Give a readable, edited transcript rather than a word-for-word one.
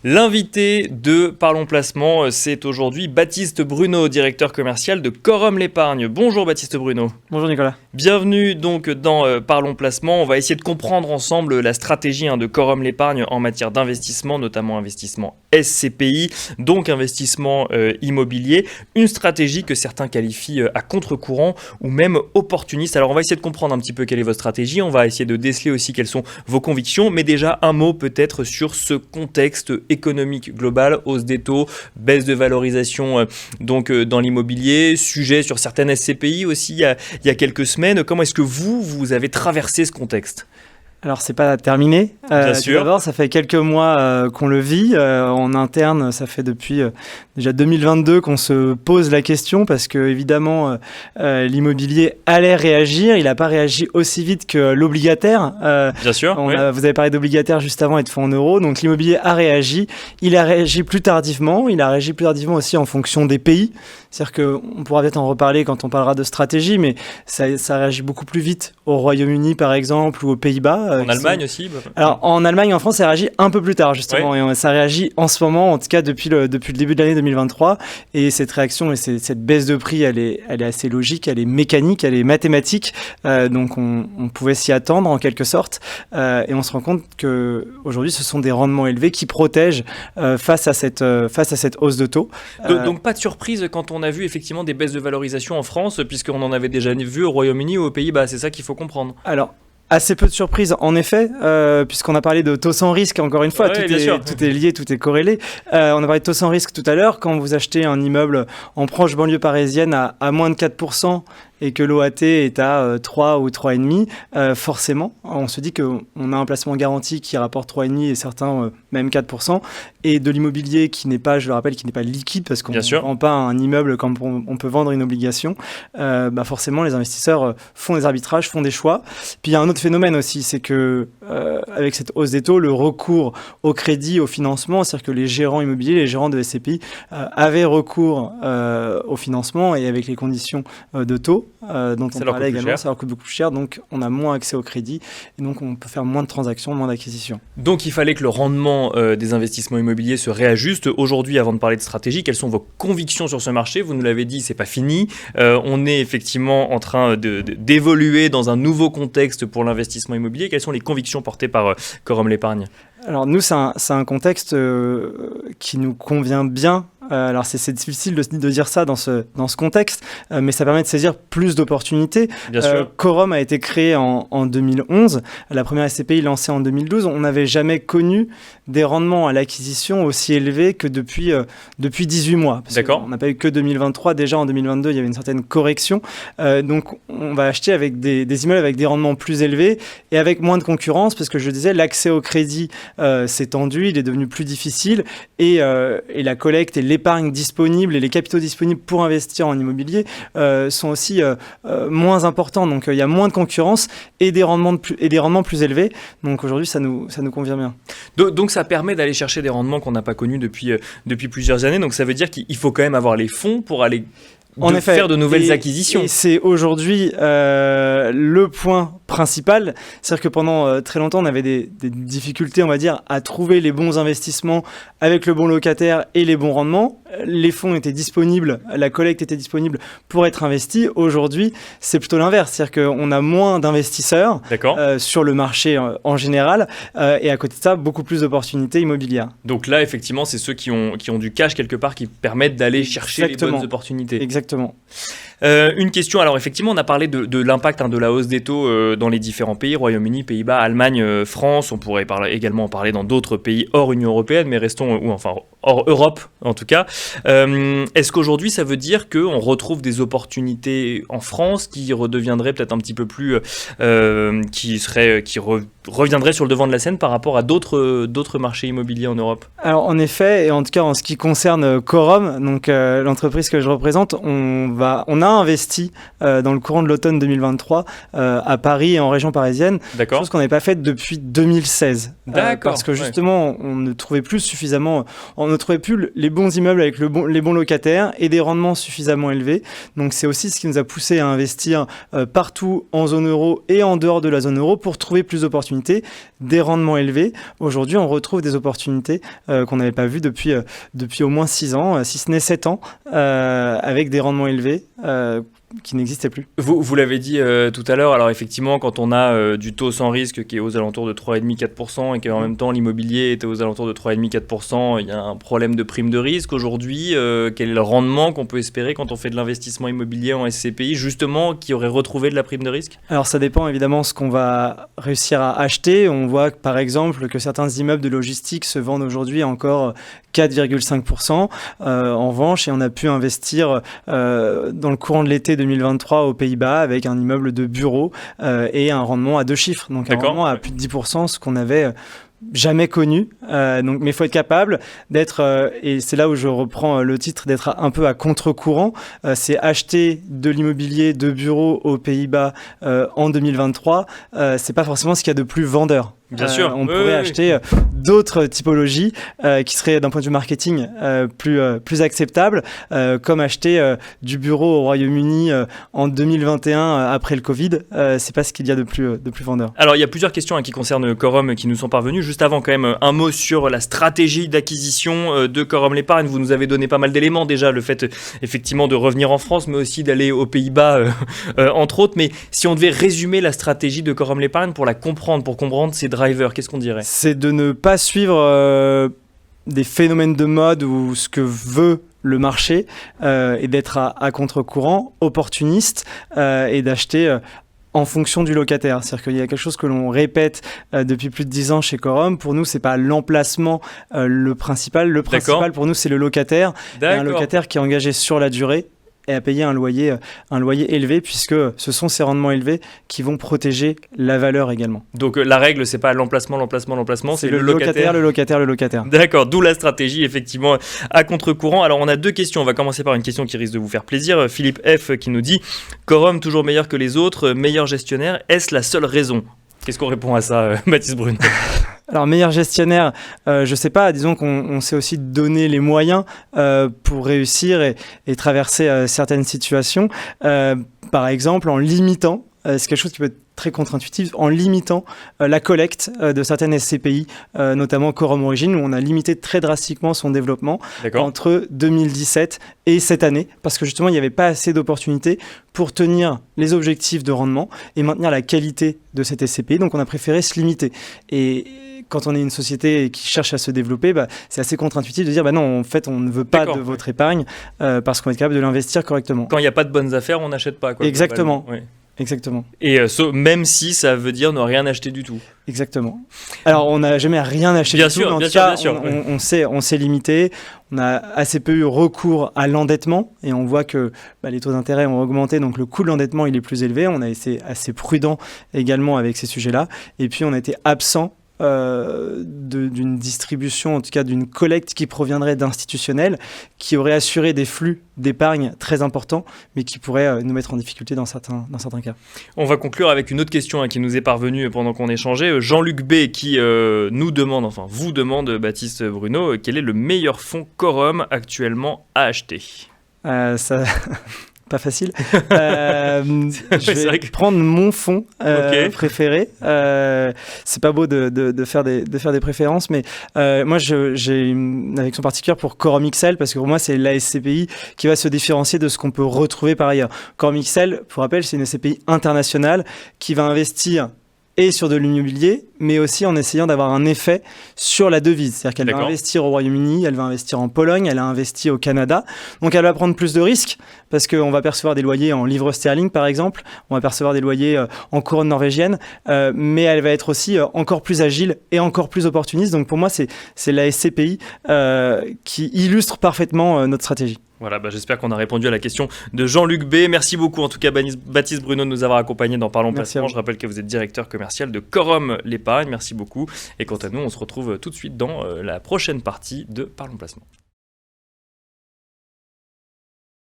L'invité de Parlons Placement, c'est aujourd'hui Baptiste Bruno, directeur commercial de Corum l'Épargne. Bonjour Baptiste Bruno. Bonjour Nicolas. Bienvenue donc dans Parlons Placement. On va essayer de comprendre ensemble la stratégie de Corum l'Épargne en matière d'investissement, notamment investissement SCPI, donc investissement immobilier. Une stratégie que certains qualifient à contre-courant ou même opportuniste. Alors on va essayer de comprendre un petit peu quelle est votre stratégie. On va essayer de déceler aussi quelles sont vos convictions. Mais déjà un mot peut-être sur ce contexte économique global, hausse des taux, baisse de valorisation donc dans l'immobilier, sujet sur certaines SCPI aussi il y a quelques semaines. Comment est-ce que vous avez traversé ce contexte ? Alors, c'est pas terminé. Bien sûr. D'abord, ça fait quelques mois qu'on le vit. En interne, ça fait depuis déjà 2022 qu'on se pose la question parce que, évidemment, l'immobilier allait réagir. Il n'a pas réagi aussi vite que l'obligataire. Bien sûr. Vous avez parlé d'obligataire juste avant et de fonds en euros. Donc, l'immobilier a réagi. Il a réagi plus tardivement. Il a réagi plus tardivement aussi en fonction des pays. C'est-à-dire qu'on pourra peut-être en reparler quand on parlera de stratégie, mais ça réagit beaucoup plus vite au Royaume-Uni, par exemple, ou aux Pays-Bas. En Allemagne aussi. Alors, en Allemagne et en France, ça réagit un peu plus tard, justement. Ouais. Et ça réagit en ce moment, en tout cas depuis le début de l'année 2023. Et cette réaction et cette baisse de prix, elle est assez logique, elle est mécanique, elle est mathématique. Donc, on pouvait s'y attendre, en quelque sorte. Et on se rend compte qu'aujourd'hui, ce sont des rendements élevés qui protègent face à cette hausse de taux. Donc, pas de surprise quand on a vu effectivement des baisses de valorisation en France, puisqu'on en avait déjà vu au Royaume-Uni ou aux Pays-Bas. C'est ça qu'il faut comprendre. Alors, assez peu de surprises, en effet, puisqu'on a parlé de taux sans risque, encore une fois, Ouais, tout est lié, tout est corrélé. On a parlé de taux sans risque tout à l'heure. Quand vous achetez un immeuble en proche banlieue parisienne à moins de 4%, et que l'OAT est à 3 ou 3,5, forcément, on se dit qu'on a un placement garanti qui rapporte 3,5 et certains même 4%, et de l'immobilier qui n'est pas, je le rappelle, qui n'est pas liquide, parce qu'on ne vend pas un immeuble comme on peut vendre une obligation. Forcément, les investisseurs font des arbitrages, font des choix. Puis il y a un autre phénomène aussi, c'est que avec cette hausse des taux, le recours au crédit, au financement, c'est-à-dire que les gérants immobiliers, les gérants de SCPI avaient recours au financement, et avec les conditions de taux, dont on parlait également, ça leur coûte beaucoup plus cher, donc on a moins accès au crédit et donc on peut faire moins de transactions, moins d'acquisitions. Donc il fallait que le rendement des investissements immobiliers se réajuste. Aujourd'hui, avant de parler de stratégie, quelles sont vos convictions sur ce marché ? Vous nous l'avez dit, c'est pas fini. On est effectivement en train d'évoluer dans un nouveau contexte pour l'investissement immobilier. Quelles sont les convictions portées par Corum l'Épargne ? Alors nous, c'est un contexte qui nous convient bien. Alors c'est difficile de dire ça dans ce contexte, mais ça permet de saisir plus d'opportunités. Bien sûr. Corum a été créé en 2011, la première SCPI lancée en 2012. On n'avait jamais connu des rendements à l'acquisition aussi élevés que depuis 18 mois. D'accord. On n'a pas eu que 2023, déjà en 2022 il y avait une certaine correction. Donc on va acheter avec des immeubles avec des rendements plus élevés et avec moins de concurrence, parce que je disais, l'accès au crédit s'est tendu, il est devenu plus difficile, et la collecte et l'épargne disponible et les capitaux disponibles pour investir en immobilier sont aussi moins importants. Donc il y a moins de concurrence et des rendements plus élevés. Donc aujourd'hui, ça nous convient bien. Donc ça permet d'aller chercher des rendements qu'on n'a pas connus depuis plusieurs années. Donc ça veut dire qu'il faut quand même avoir les fonds pour aller faire de nouvelles acquisitions. Et c'est aujourd'hui le point principal. C'est-à-dire que pendant très longtemps, on avait des difficultés, on va dire, à trouver les bons investissements avec le bon locataire et les bons rendements. Les fonds étaient disponibles, la collecte était disponible pour être investie. Aujourd'hui, c'est plutôt l'inverse. C'est-à-dire qu'on a moins d'investisseurs sur le marché en général, et à côté de ça, beaucoup plus d'opportunités immobilières. Donc là, effectivement, c'est ceux qui ont du cash quelque part qui permettent d'aller chercher les bonnes opportunités. Exactement. Une question, alors effectivement on a parlé de l'impact de la hausse des taux dans les différents pays, Royaume-Uni, Pays-Bas, Allemagne, France. On pourrait également en parler dans d'autres pays hors Union Européenne, mais hors Europe en tout cas. Est-ce qu'aujourd'hui ça veut dire qu'on retrouve des opportunités en France qui redeviendraient peut-être un petit peu plus, qui reviendraient sur le devant de la scène par rapport à d'autres marchés immobiliers en Europe ? Alors en effet, et en tout cas en ce qui concerne Corum, donc l'entreprise que je représente, on a investi dans le courant de l'automne 2023 à Paris et en région parisienne, chose qu'on n'avait pas faite depuis 2016. D'accord. Parce que justement, on ne trouvait plus suffisamment, ne trouvait plus les bons immeubles avec les bons locataires et des rendements suffisamment élevés. Donc c'est aussi ce qui nous a poussé à investir partout en zone euro et en dehors de la zone euro pour trouver plus d'opportunités, des rendements élevés. Aujourd'hui, on retrouve des opportunités qu'on n'avait pas vues depuis au moins 6 ans, si ce n'est 7 ans, avec des rendements élevés qui n'existaient plus. Vous l'avez dit tout à l'heure, alors effectivement, quand on a du taux sans risque qui est aux alentours de 3,5-4% et qu'en même temps l'immobilier était aux alentours de 3,5-4%, il y a un problème de prime de risque. Aujourd'hui, quel est le rendement qu'on peut espérer quand on fait de l'investissement immobilier en SCPI, justement, qui aurait retrouvé de la prime de risque? Alors ça dépend évidemment de ce qu'on va réussir à acheter. On voit par exemple que certains immeubles de logistique se vendent aujourd'hui encore 4,5% en revanche, et on a pu investir dans le courant de l'été 2023 aux Pays-Bas avec un immeuble de bureau et un rendement à 2 chiffres, donc un rendement à plus de 10%, ce qu'on avait jamais connu. Mais il faut être capable d'être, et c'est là où je reprends le titre, d'être un peu à contre-courant. C'est acheter de l'immobilier de bureau aux Pays-Bas en 2023. C'est pas forcément ce qu'il y a de plus vendeur. Bien sûr. On pourrait acheter d'autres typologies qui seraient d'un point de vue marketing plus acceptables, comme acheter du bureau au Royaume-Uni en 2021 après le Covid. C'est pas ce qu'il y a de plus vendeur. Alors il y a plusieurs questions qui concernent Quorum qui nous sont parvenues. Juste avant, quand même, un mot sur la stratégie d'acquisition de Quorum l'épargne. Vous nous avez donné pas mal d'éléments déjà, le fait effectivement de revenir en France, mais aussi d'aller aux Pays-Bas entre autres. Mais si on devait résumer la stratégie de Quorum l'épargne pour comprendre ses drivers, qu'est-ce qu'on dirait? C'est de ne pas suivre des phénomènes de mode ou ce que veut le marché et d'être à contre-courant, opportuniste et d'acheter en fonction du locataire. C'est-à-dire qu'il y a quelque chose que l'on répète depuis plus de 10 ans chez Quorum. Pour nous, c'est pas l'emplacement le principal. Le principal pour nous, c'est le locataire. Et un locataire qui est engagé sur la durée et à payer un loyer élevé, puisque ce sont ces rendements élevés qui vont protéger la valeur également. Donc la règle, c'est pas l'emplacement, c'est le locataire. D'accord, d'où la stratégie effectivement à contre-courant. Alors on a 2 questions, on va commencer par une question qui risque de vous faire plaisir. Philippe F qui nous dit « Quorum toujours meilleur que les autres, meilleur gestionnaire, est-ce la seule raison ?» Qu'est-ce qu'on répond à ça, Baptiste Bruno? Alors, meilleur gestionnaire, je sais pas, disons qu'on sait aussi donner les moyens pour réussir et traverser certaines situations. Par exemple, en limitant, c'est quelque chose qui peut être très contre-intuitif, en limitant la collecte de certaines SCPI, notamment Quorum Origine, où on a limité très drastiquement son développement entre 2017 et cette année, parce que justement, il n'y avait pas assez d'opportunités pour tenir les objectifs de rendement et maintenir la qualité de cette SCPI. Donc, on a préféré se limiter. Et quand on est une société qui cherche à se développer, c'est assez contre-intuitif de dire non, en fait, on ne veut pas de votre épargne parce qu'on est capable de l'investir correctement. Quand il n'y a pas de bonnes affaires, on n'achète pas. Exactement. Exactement. Et même si ça veut dire ne rien acheter du tout. Exactement. Alors, on n'a jamais rien acheté du tout, mais en tout cas, on s'est limité. On a assez peu eu recours à l'endettement et on voit que les taux d'intérêt ont augmenté, donc le coût de l'endettement il est plus élevé. On a été assez prudent également avec ces sujets-là. Et puis, on a été absent d'une distribution, en tout cas d'une collecte qui proviendrait d'institutionnels, qui aurait assuré des flux d'épargne très importants, mais qui pourraient nous mettre en difficulté dans certains cas. On va conclure avec une autre question qui nous est parvenue pendant qu'on échangeait. Jean-Luc B qui vous demande, Baptiste Bruno, quel est le meilleur fonds Quorum actuellement à acheter? Pas facile. Je vais prendre mon fonds préféré. C'est pas beau de faire des préférences, mais moi j'ai une affection particulière pour Quorum XL parce que pour moi c'est la SCPI qui va se différencier de ce qu'on peut retrouver par ailleurs. Quorum XL, pour rappel, c'est une SCPI internationale qui va investir et sur de l'immobilier, mais aussi en essayant d'avoir un effet sur la devise. C'est-à-dire qu'elle va investir au Royaume-Uni, elle va investir en Pologne, elle a investi au Canada. Donc elle va prendre plus de risques parce qu'on va percevoir des loyers en livres sterling, par exemple. On va percevoir des loyers en couronne norvégienne, mais elle va être aussi encore plus agile et encore plus opportuniste. Donc pour moi, c'est la SCPI qui illustre parfaitement notre stratégie. Voilà, j'espère qu'on a répondu à la question de Jean-Luc B. Merci beaucoup en tout cas Baptiste Bruno de nous avoir accompagnés dans Parlons Placement. Je rappelle que vous êtes directeur commercial de Quorum l'épargne. Merci beaucoup. Et quant à nous, on se retrouve tout de suite dans la prochaine partie de Parlons Placement.